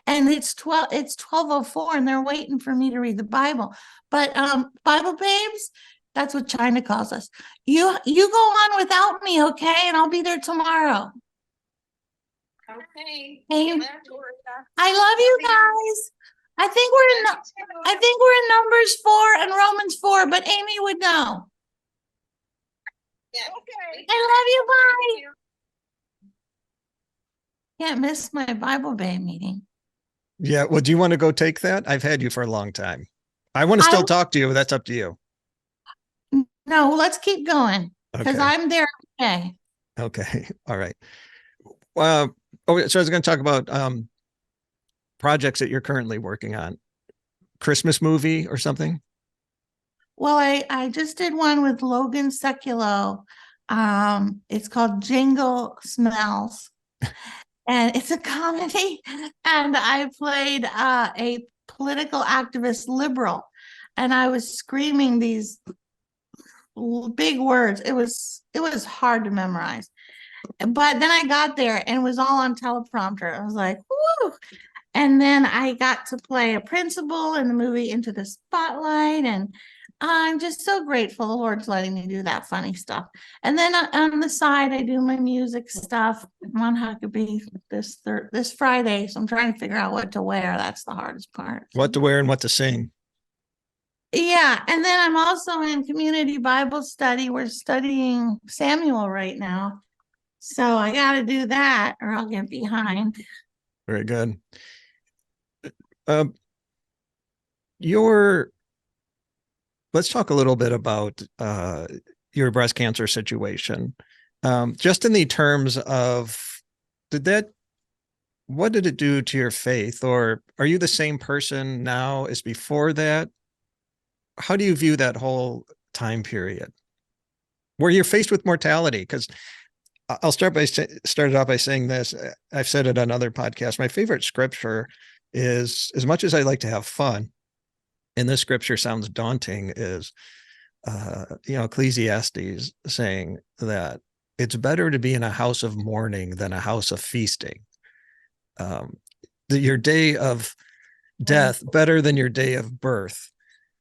And it's 12:04, and they're waiting for me to read the Bible. But Bible babes, that's what Chynna calls us. You go on without me, okay? And I'll be there tomorrow. Okay. Hey, Yeah. I love you guys. I think we're in Numbers 4 and Romans 4, but Amy would know. Yeah. Okay. I love you. Bye. Can't miss my Bible Bay meeting. Yeah. Well, do you want to go take that? I've had you for a long time. I want to still talk to you, but that's up to you. No, let's keep going because Okay. I'm there. Okay. Okay. All right. So I was going to talk about projects that you're currently working on. Christmas movie or something? Well, I just did one with Logan Seculo. It's called Jingle Smells, and it's a comedy. And I played a political activist liberal, and I was screaming these big words. It was hard to memorize, but then I got there and it was all on teleprompter. I was like, whoo. And then I got to play a principal in the movie Into the Spotlight, and I'm just so grateful the Lord's letting me do that funny stuff. And then on the side, I do my music stuff. I'm on Huckabee this Friday, so I'm trying to figure out what to wear. That's the hardest part. What to wear and what to sing. Yeah, and then I'm also in community Bible study. We're studying Samuel right now. So I got to do that or I'll get behind. Very good. Let's talk a little bit about your breast cancer situation. Just in the terms of, what did it do to your faith? Or are you the same person now as before that? How do you view that whole time period where you're faced with mortality? Because I'll start off by saying this. I've said it on other podcasts. My favorite scripture is, as much as I like to have fun, and this scripture sounds daunting, is Ecclesiastes saying that it's better to be in a house of mourning than a house of feasting. Your day of death better than your day of birth.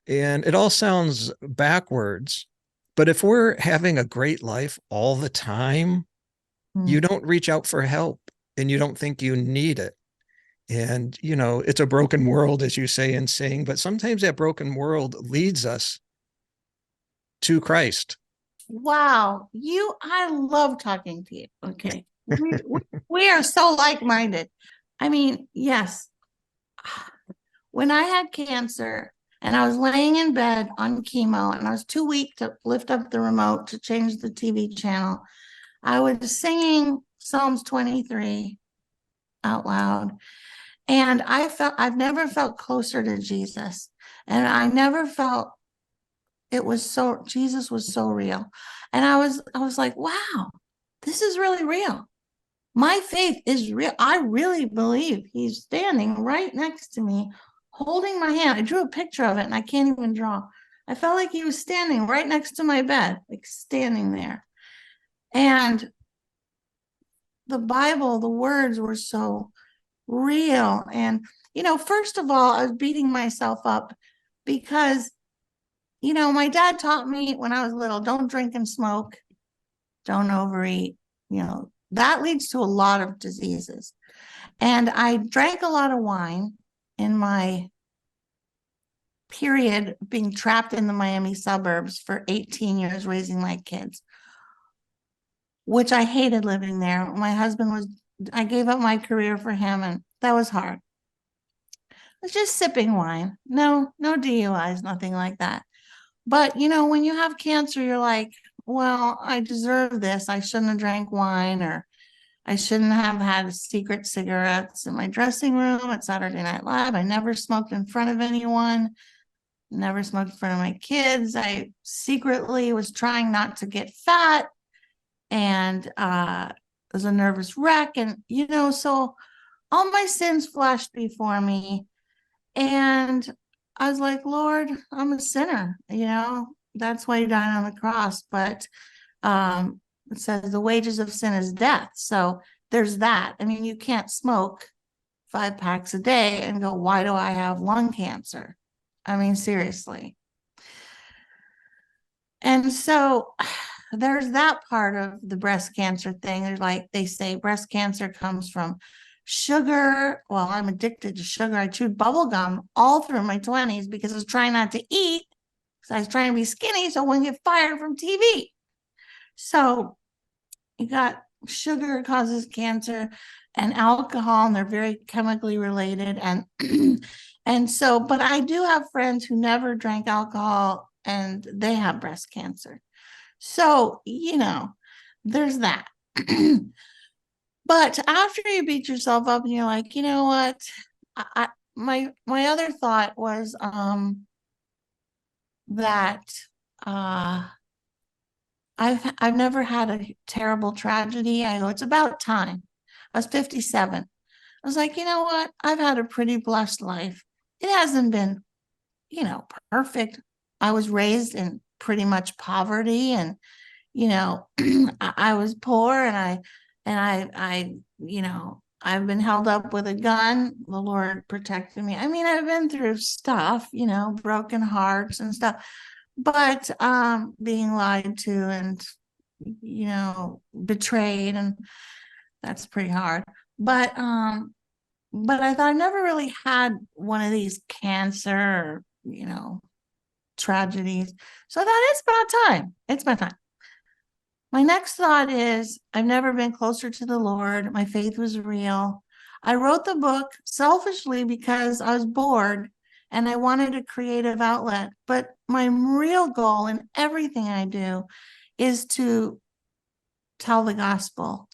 And it all sounds backwards, but if we're having a great life all the time, you don't reach out for help and you don't think you need it. And, it's a broken world, as you say in Sing, but sometimes that broken world leads us to Christ. Wow. I love talking to you. Okay. We are so like-minded. I mean, yes. When I had cancer and I was laying in bed on chemo and I was too weak to lift up the remote to change the TV channel, I was singing Psalms 23 out loud. And I've never felt closer to Jesus. And I never felt Jesus was so real. And I was like, wow, this is really real. My faith is real. I really believe he's standing right next to me, holding my hand. I drew a picture of it and I can't even draw. I felt like he was standing right next to my bed, like standing there. And the Bible, the words were so real. And, first of all, I was beating myself up because, my dad taught me when I was little, don't drink and smoke, don't overeat, that leads to a lot of diseases. And I drank a lot of wine in my period being trapped in the Miami suburbs for 18 years raising my kids, which I hated living there. I gave up my career for him, and that was hard. It's just sipping wine. No DUIs, nothing like that. But, when you have cancer, you're like, well, I deserve this. I shouldn't have drank wine, or I shouldn't have had secret cigarettes in my dressing room at Saturday Night Live. I never smoked in front of anyone, never smoked in front of my kids. I secretly was trying not to get fat and was a nervous wreck. And, so all my sins flashed before me. And I was like, Lord, I'm a sinner, that's why you died on the cross. But it says the wages of sin is death. So there's that. I mean, you can't smoke 5 packs a day and go, why do I have lung cancer? I mean, seriously. And so there's that part of the breast cancer thing. There's like, they say breast cancer comes from sugar. Well, I'm addicted to sugar. I chewed bubble gum all through my 20s because I was trying not to eat, because I was trying to be skinny so I wouldn't get fired from TV. So you got sugar causes cancer, and alcohol, and they're very chemically related. And and so, but I do have friends who never drank alcohol and they have breast cancer. So, there's that. But after you beat yourself up and you're like, you know what? My other thought was that I've never had a terrible tragedy. I go, it's about time. I was 57. I was like, you know what? I've had a pretty blessed life. It hasn't been, perfect. I was raised in pretty much poverty, and, I was poor, and I've been held up with a gun. The Lord protected me. I mean, I've been through stuff, broken hearts and stuff, but being lied to and, betrayed, and that's pretty hard. But I thought I never really had one of these cancer, tragedies. So I thought it's about time. It's about time. My next thought is, I've never been closer to the Lord. My faith was real. I wrote the book selfishly because I was bored and I wanted a creative outlet. But my real goal in everything I do is to tell the gospel,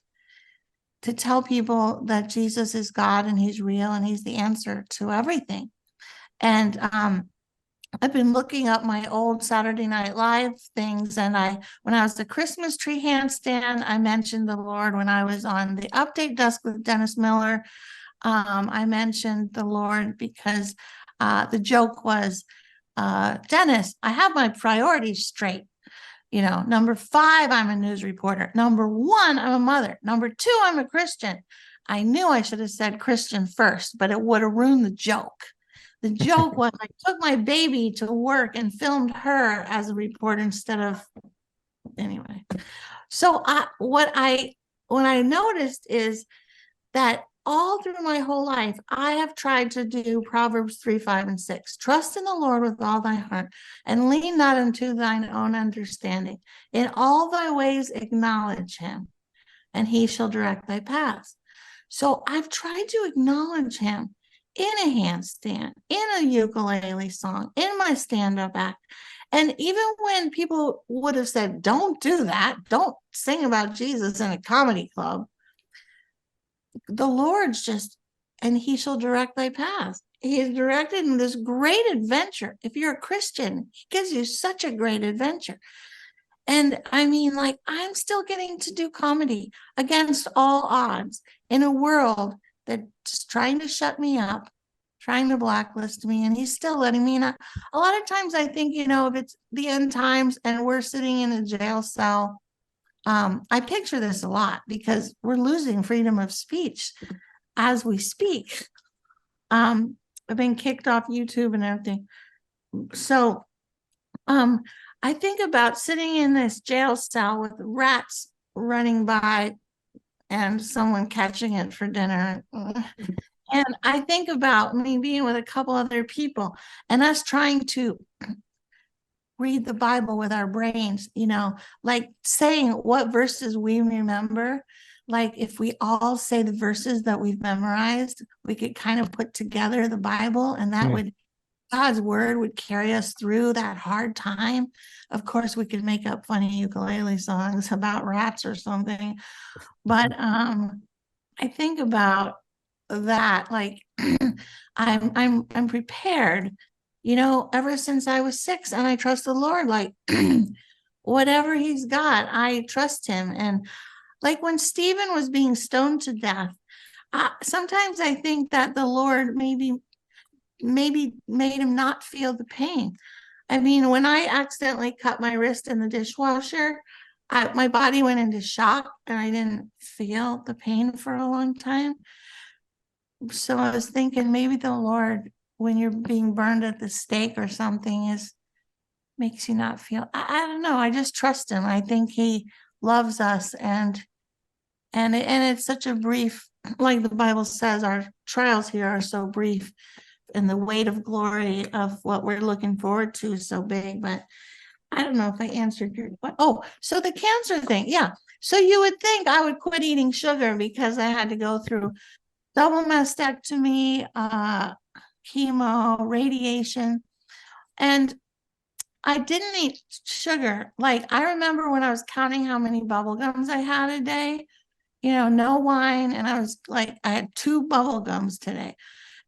to tell people that Jesus is God and he's real and he's the answer to everything. And I've been looking up my old Saturday Night Live things, and when I was the Christmas tree handstand, I mentioned the Lord. When I was on the update desk with Dennis Miller, I mentioned the Lord because the joke was, Dennis, I have my priorities straight. Number 5, I'm a news reporter. Number 1, I'm a mother. Number 2, I'm a Christian. I knew I should have said Christian first, but it would have ruined the joke. The joke was I took my baby to work and filmed her as a reporter instead of, anyway. So what I noticed is that all through my whole life, I have tried to do Proverbs 3, 5, and 6. Trust in the Lord with all thy heart and lean not unto thine own understanding. In all thy ways acknowledge him, and he shall direct thy paths. So I've tried to acknowledge him in a handstand, in a ukulele song, in my stand-up act. And even when people would have said, don't do that, don't sing about Jesus in a comedy club, the Lord's just, and he shall direct thy path. He is directed in this great adventure. If you're a Christian, he gives you such a great adventure. And I mean, like, I'm still getting to do comedy against all odds in a world that's trying to shut me up, trying to blacklist me, and he's still letting me not. A lot of times I think, if it's the end times and we're sitting in a jail cell, I picture this a lot because we're losing freedom of speech as we speak. I've been kicked off YouTube and everything. So I think about sitting in this jail cell with rats running by and someone catching it for dinner. And I think about me being with a couple other people and us trying to read the Bible with our brains, like saying what verses we remember. Like if we all say the verses that we've memorized, we could kind of put together the Bible, and that would, God's word would carry us through that hard time. Of course, we could make up funny ukulele songs about rats or something. But I think about that, like I'm prepared, ever since I was 6, and I trust the Lord, like whatever he's got, I trust him. And like when Stephen was being stoned to death, sometimes I think that the Lord maybe made him not feel the pain. I mean, when I accidentally cut my wrist in the dishwasher, my body went into shock and I didn't feel the pain for a long time. So I was thinking maybe the Lord, when you're being burned at the stake or something, makes you not feel. I don't know. I just trust him. I think he loves us, and it's such a brief, like the Bible says, our trials here are so brief, and the weight of glory of what we're looking forward to is so big. But I don't know if I answered your question. Oh, so the cancer thing. Yeah. So you would think I would quit eating sugar because I had to go through double mastectomy, chemo, radiation. And I didn't eat sugar. Like I remember when I was counting how many bubble gums I had a day, no wine. And I was like, I had 2 bubble gums today.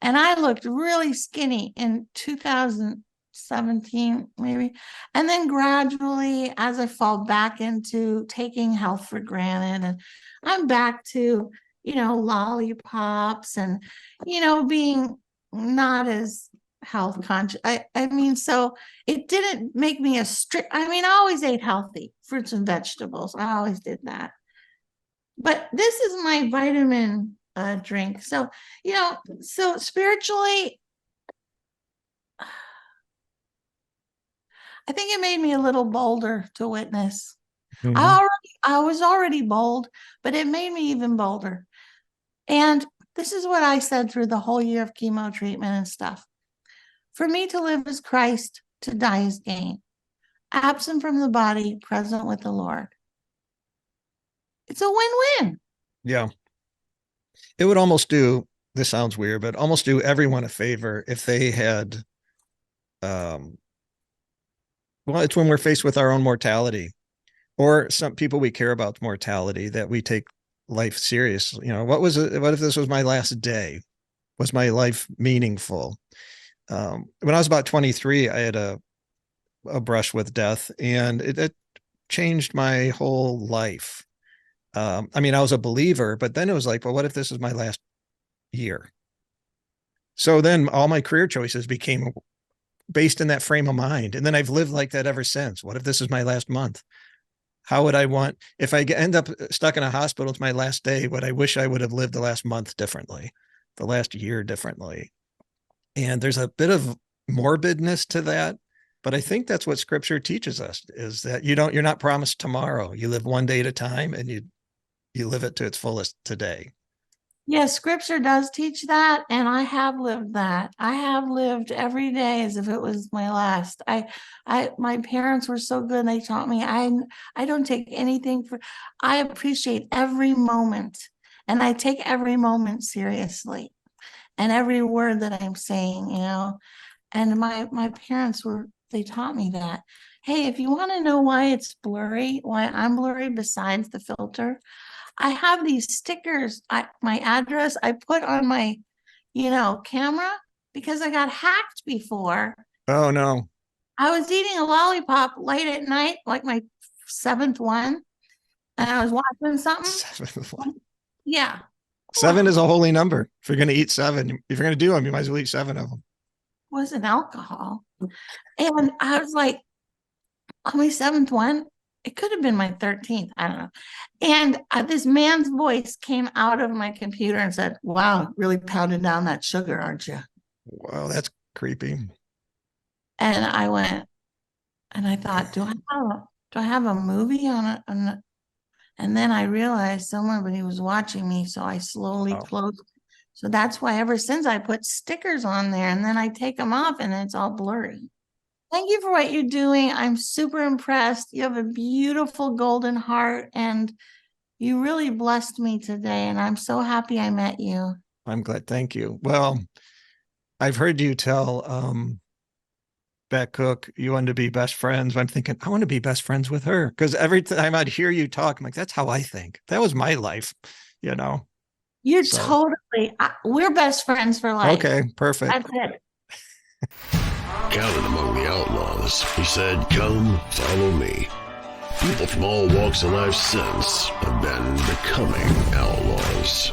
And I looked really skinny in 2017, maybe. And then gradually, as I fall back into taking health for granted, and I'm back to, lollipops and, being not as health conscious. I mean, so it didn't make me a strict, I always ate healthy fruits and vegetables. I always did that. But this is my vitamin drink. So, so spiritually, I think it made me a little bolder to witness. I was already bold, but it made me even bolder. And this is what I said through the whole year of chemo treatment and stuff. For me to live is Christ, to die is gain. Absent from the body, present with the Lord. It's a win-win. Yeah. It would almost do, this sounds weird, but almost do everyone a favor if they had, well, it's when we're faced with our own mortality, or some people we care about mortality, that we take life serious. What if this was my last day? Was my life meaningful? When I was about 23, I had a brush with death, and it changed my whole life. I was a believer, but then it was like, well, what if this is my last year? So then all my career choices became based in that frame of mind. And then I've lived like that ever since. What if this is my last month? How would I want, if I end up stuck in a hospital, it's my last day, would I wish I would have lived the last month differently, the last year differently? And there's a bit of morbidness to that, but I think that's what scripture teaches us, is that you're not promised tomorrow. You live one day at a time, and you live it to its fullest today. Yes, scripture does teach that, and I have lived that. I have lived every day as if it was my last. My parents were so good. They taught me I don't take anything for, I appreciate every moment, and I take every moment seriously, and every word that I'm saying, and my parents they taught me that. Hey, if you want to know why it's blurry, why I'm blurry besides the filter, I have these stickers, my address I put on my, camera because I got hacked before. Oh no. I was eating a lollipop late at night, like my 7th one, and I was watching something. 7. Yeah. 7 is a holy number. If you're going to eat 7, if you're going to do them, you might as well eat 7 of them. Wasn't alcohol. And I was like, on my 7th one, it could have been my 13th. I don't know. And this man's voice came out of my computer and said, wow, really pounding down that sugar, aren't you? Wow, that's creepy. And I went, and I thought, do I have a movie on it? And then I realized somebody was watching me, so I slowly closed. So that's why ever since I put stickers on there, and then I take them off and it's all blurry. Thank you for what you're doing. I'm super impressed. You have a beautiful golden heart, and you really blessed me today, and I'm so happy I met you. I'm glad. Thank you. Well, I've heard you tell Beck Cook you wanted to be best friends. I'm thinking, I want to be best friends with her, because every time I'd hear you talk, I'm like, that's how I think. That was my life, You're So. totally, we're best friends for life. Okay, perfect. That's it. Counted among the outlaws, he said, come, follow me. People from all walks of life since have been becoming outlaws.